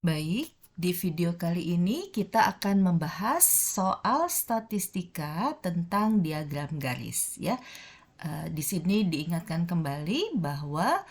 Baik, di video kali ini kita akan membahas soal statistika tentang diagram garis ya. Di sini diingatkan kembali bahwa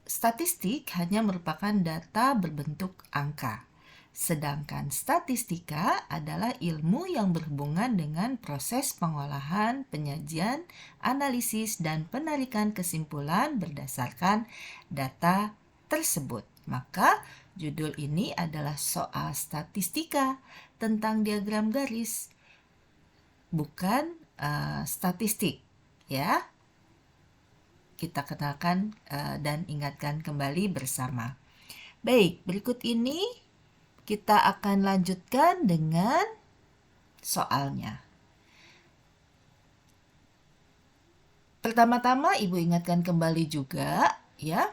statistik hanya merupakan data berbentuk angka. Sedangkan statistika adalah ilmu yang berhubungan dengan proses pengolahan, penyajian, analisis, dan penarikan kesimpulan berdasarkan data tersebut. Maka judul ini adalah soal statistika tentang diagram garis, bukan statistik ya. Kita kenalkan dan ingatkan kembali bersama. Baik, berikut ini kita akan lanjutkan dengan soalnya. Pertama-tama Ibu ingatkan kembali juga ya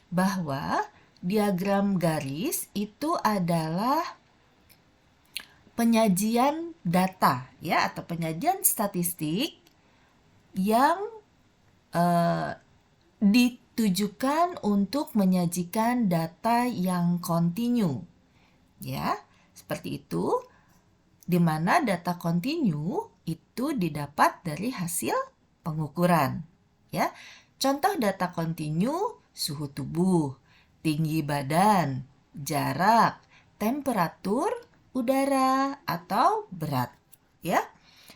bahwa diagram garis itu adalah penyajian data ya atau penyajian statistik yang ditujukan untuk menyajikan data yang kontinu. Ya, seperti itu, di mana data kontinu itu didapat dari hasil pengukuran. Ya, contoh data kontinu: suhu tubuh, tinggi badan, jarak, temperatur udara atau berat. Ya,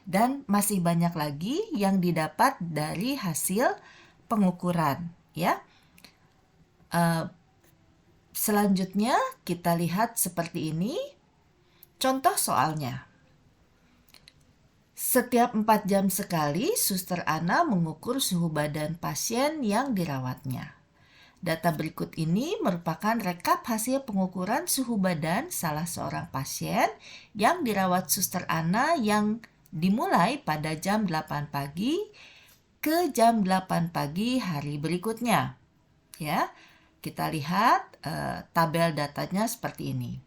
dan masih banyak lagi yang didapat dari hasil pengukuran. Ya, selanjutnya kita lihat seperti ini. Contoh soalnya. Setiap 4 jam sekali, Suster Ana mengukur suhu badan pasien yang dirawatnya. Data berikut ini merupakan rekap hasil pengukuran suhu badan salah seorang pasien yang dirawat Suster Ana yang dimulai pada jam 8 pagi ke jam 8 pagi hari berikutnya. Ya, kita lihat tabel datanya seperti ini.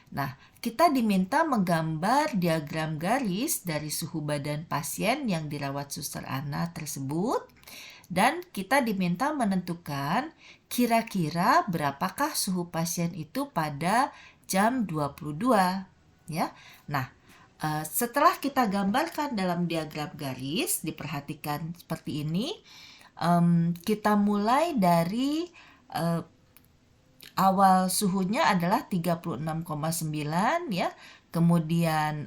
Nah, kita diminta menggambar diagram garis dari suhu badan pasien yang dirawat Suster Ana tersebut, dan kita diminta menentukan kira-kira berapakah suhu pasien itu pada jam 22 ya. Nah, setelah kita gambarkan dalam diagram garis, diperhatikan seperti ini. Kita mulai dari awal suhunya adalah 36,9 ya. Kemudian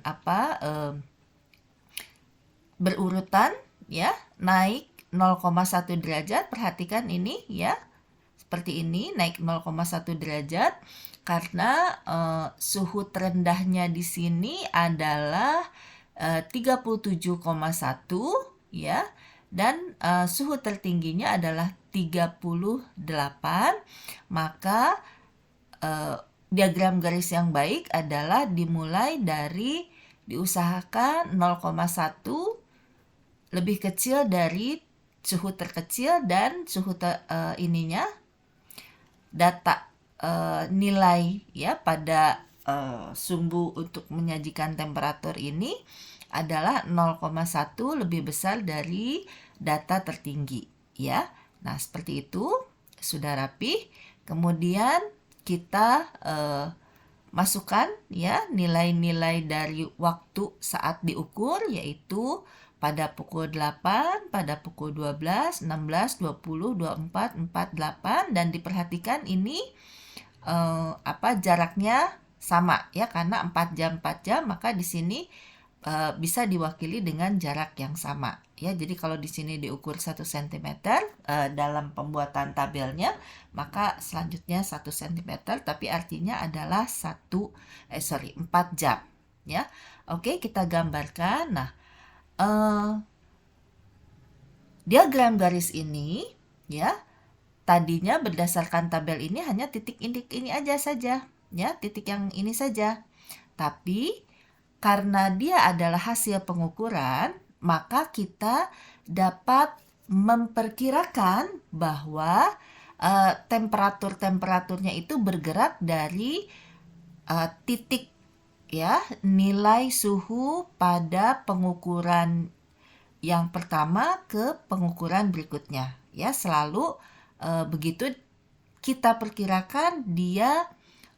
berurutan ya, naik 0,1 derajat. Perhatikan ini ya. Seperti ini, naik 0,1 derajat karena suhu terendahnya di sini adalah 37,1 ya, dan suhu tertingginya adalah 38. Maka diagram garis yang baik adalah dimulai dari diusahakan 0,1 lebih kecil dari suhu terkecil, dan suhu data nilai ya pada sumbu untuk menyajikan temperatur ini adalah 0,1 lebih besar dari data tertinggi ya. Nah, seperti itu sudah rapi. Kemudian kita masukkan ya nilai-nilai dari waktu saat diukur, yaitu pada pukul 8, pada pukul 12, 16, 20, 24, 48, dan diperhatikan ini jaraknya sama ya, karena 4 jam, maka di sini bisa diwakili dengan jarak yang sama ya. Jadi kalau di sini diukur 1 cm dalam pembuatan tabelnya, maka selanjutnya 1 cm, tapi artinya adalah 4 jam ya. Oke, kita gambarkan. Nah, diagram garis ini ya, tadinya berdasarkan tabel ini hanya titik ini aja saja ya, titik yang ini saja. Tapi karena dia adalah hasil pengukuran, maka kita dapat memperkirakan bahwa temperaturnya itu bergerak dari titik ya, nilai suhu pada pengukuran yang pertama ke pengukuran berikutnya ya. Selalu begitu kita perkirakan dia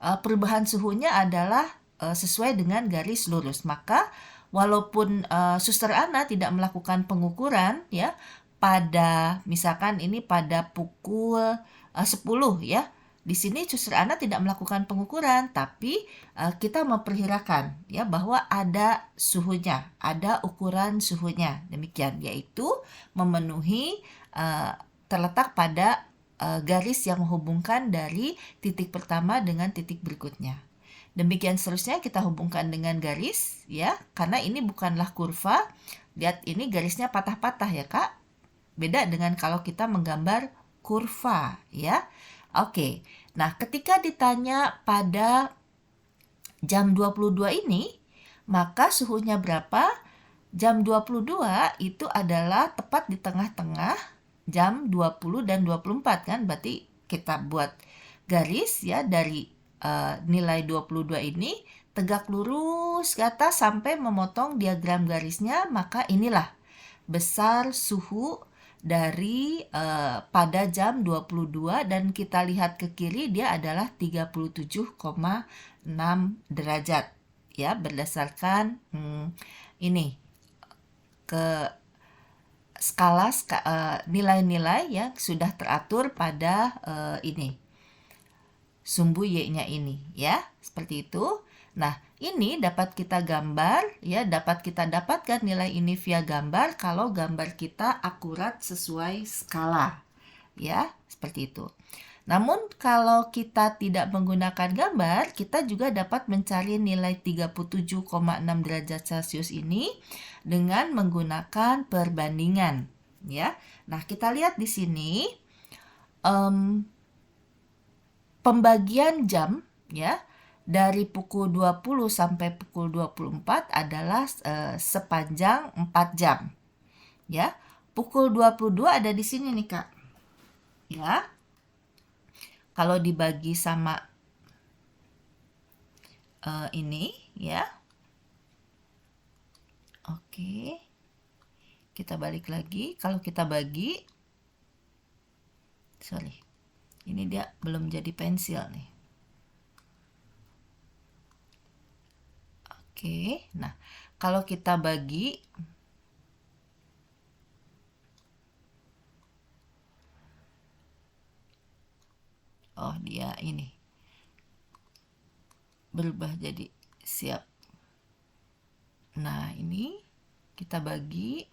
perubahan suhunya adalah sesuai dengan garis lurus. Maka walaupun Suster Ana tidak melakukan pengukuran ya pada misalkan ini pada pukul 10 ya. Di sini Suster Ana tidak melakukan pengukuran, tapi kita memperkirakan ya bahwa ada suhunya, ada ukuran suhunya. Demikian, yaitu memenuhi terletak pada garis yang menghubungkan dari titik pertama dengan titik berikutnya. Demikian seterusnya kita hubungkan dengan garis ya, karena ini bukanlah kurva. Lihat ini garisnya patah-patah ya Kak. Beda dengan kalau kita menggambar kurva ya. Oke. Nah, ketika ditanya pada jam 22 ini, maka suhunya berapa? Jam 22 itu adalah tepat di tengah-tengah jam 20 dan 24 kan, berarti kita buat garis ya dari nilai 22 ini tegak lurus ke atas sampai memotong diagram garisnya, maka inilah besar suhu dari pada jam 22 dan kita lihat ke kiri dia adalah 37,6 derajat ya berdasarkan ini ke skala nilai-nilai yang sudah teratur pada ini sumbu Y-nya ini ya, seperti itu. Nah, ini dapat kita gambar ya, dapat kita dapatkan nilai ini via gambar kalau gambar kita akurat sesuai skala. Ya, seperti itu. Namun kalau kita tidak menggunakan gambar, kita juga dapat mencari nilai 37,6 derajat Celcius ini dengan menggunakan perbandingan, ya. Nah, kita lihat di sini pembagian jam, ya, dari pukul 20 sampai pukul 24 adalah sepanjang 4 jam. Ya. Pukul 22 ada di sini nih, Kak. Ya. Kalau dibagi sama ini, ya. Oke. Kita balik lagi. Kalau kita bagi, sorry. Ini dia belum jadi pensil nih. Oke, nah kalau kita bagi dia ini berubah jadi siap. Nah, ini kita bagi.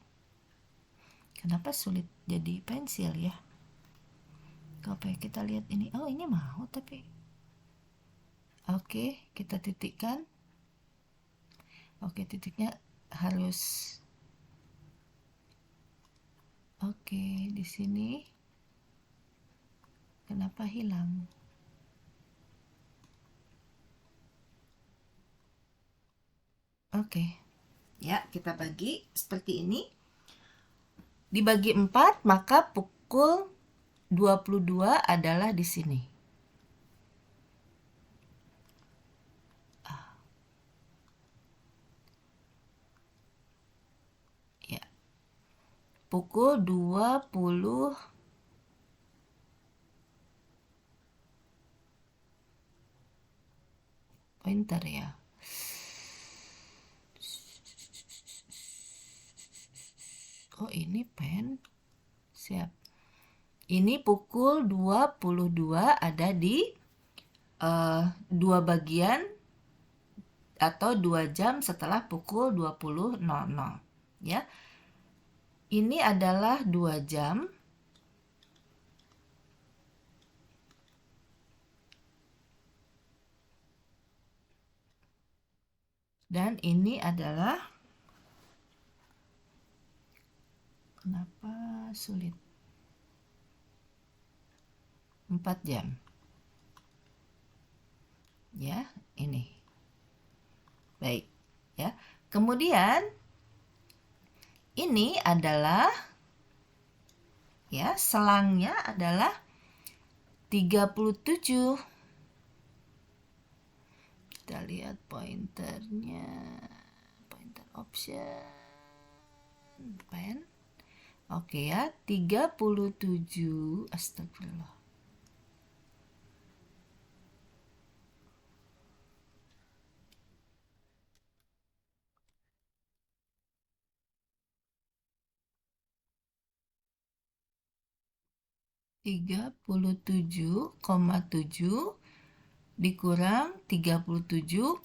Kenapa sulit jadi pensil ya? Oke, kita lihat ini. Oh, ini mau tapi. Oke, kita titikkan. Oke, titiknya harus. Oke, di sini. Kenapa hilang? Oke. Ya, kita bagi seperti ini. Dibagi 4, maka pukul 22 adalah di sini. Ya. Pukul 20 pointer ya. Oh, ini pen. Siap. Ini pukul 22 ada di 2 bagian atau 2 jam setelah pukul 20.00 ya. Ini adalah 2 jam. Dan ini adalah kenapa sulit? 4 jam. Ya, ini. Baik, ya. Kemudian ini adalah ya, selangnya adalah 37. Kita lihat pointernya. Pointer option pen. Oke ya, 37. Astagfirullah. 37,7 dikurang 37,5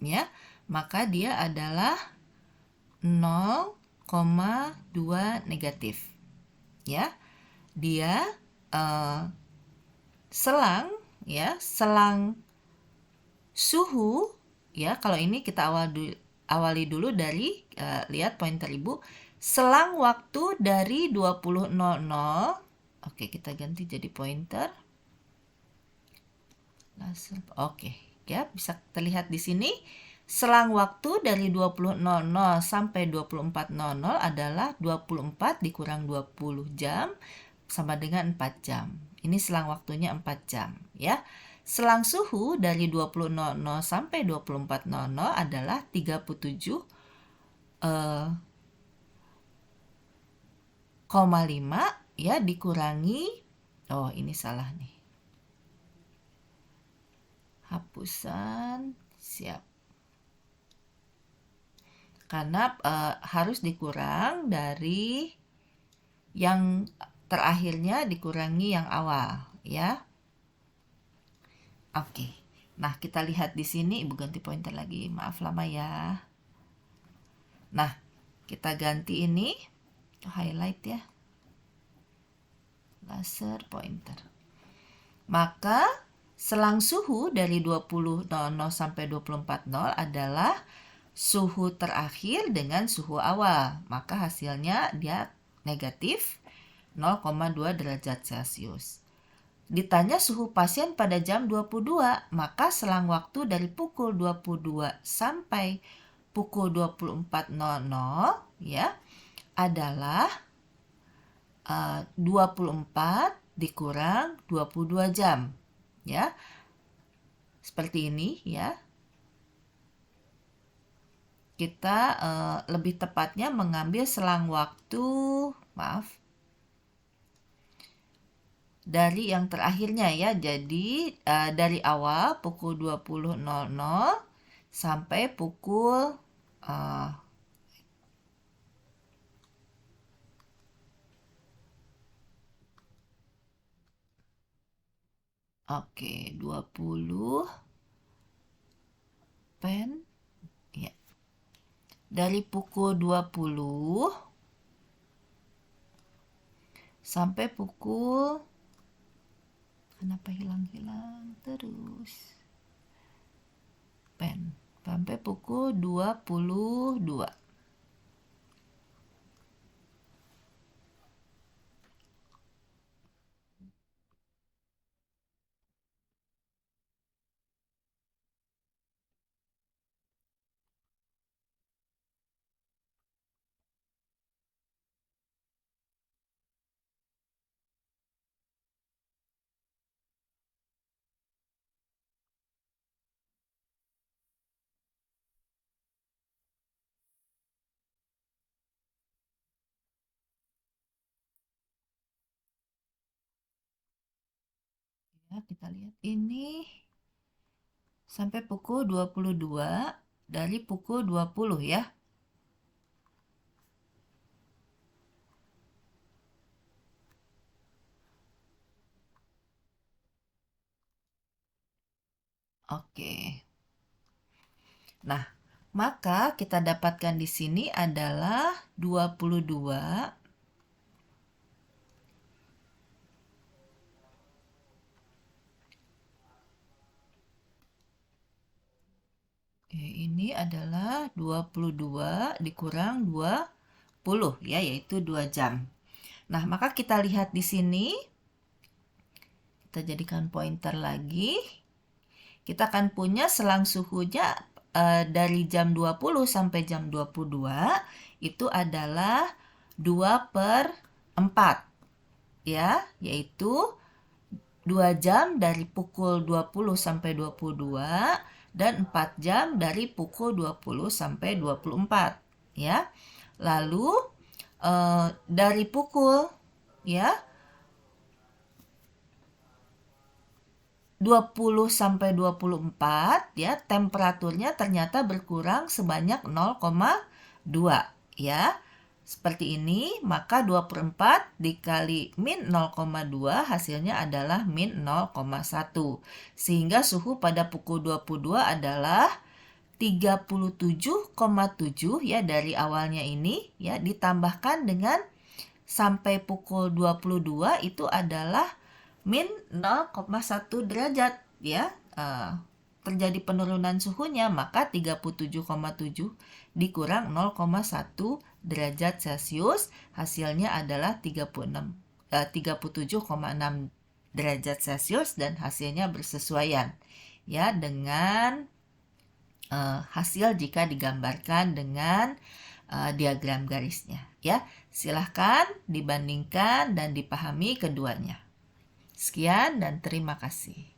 ya. Maka dia adalah 0,2 negatif ya. Dia selang suhu ya. Kalau ini kita awali dulu dari lihat pointer Ibu. Selang waktu dari 20.00. Oke, kita ganti jadi pointer. Oke, ya bisa terlihat di sini. Selang waktu dari 20.00 sampai 24.00 adalah 24 dikurang 20 jam sama dengan 4 jam. Ini selang waktunya 4 jam ya. Selang suhu dari 20.00 sampai 24.00 adalah 37,5 ya dikurangi, oh ini salah nih. Hapusan, siap. Karena harus dikurang dari yang terakhirnya dikurangi yang awal ya. Oke. Nah, kita lihat di sini Ibu ganti pointer lagi. Maaf lama ya. Nah, kita ganti ini highlight ya. Laser pointer. Maka selang suhu dari 20.00 sampai 24.00 adalah suhu terakhir dengan suhu awal. Maka hasilnya dia negatif 0,2 derajat Celcius. Ditanya suhu pasien pada jam 22, maka selang waktu dari pukul 22 sampai pukul 24.00 ya adalah 24 dikurang 22 jam ya. Seperti ini ya. Kita lebih tepatnya mengambil selang waktu, maaf, dari yang terakhirnya ya. Jadi dari awal pukul 20.00 sampai pukul oke, 20 pen ya. Dari pukul 20 sampai pukul, kenapa hilang-hilang terus? Pen sampai pukul 22. Ya, kita lihat ini sampai pukul 22 dari pukul 20 ya. Oke. Nah, maka kita dapatkan di sini adalah 22 ini adalah 22 dikurang 20 ya, yaitu 2 jam. Nah, maka kita lihat di sini. Kita jadikan pointer lagi. Kita akan punya selang suhunya dari jam 20 sampai jam 22 itu adalah 2/4 ya, yaitu 2 jam dari pukul 20 sampai 22 dan 4 jam dari pukul 20 sampai 24 ya. Lalu dari pukul ya 20 sampai 24 ya, temperaturnya ternyata berkurang sebanyak 0,2 ya. seperti ini, maka 24 dikali min 0,2 hasilnya adalah min 0,1. Sehingga suhu pada pukul 22 adalah 37,7 ya dari awalnya ini ya ditambahkan dengan sampai pukul 22 itu adalah min 0,1 derajat ya. Terjadi penurunan suhunya, maka 37,7 dikurang 0,1 derajat Celcius, hasilnya adalah 37,6 derajat Celcius dan hasilnya bersesuaian ya dengan hasil jika digambarkan dengan diagram garisnya ya. Silahkan dibandingkan dan dipahami keduanya. Sekian dan terima kasih.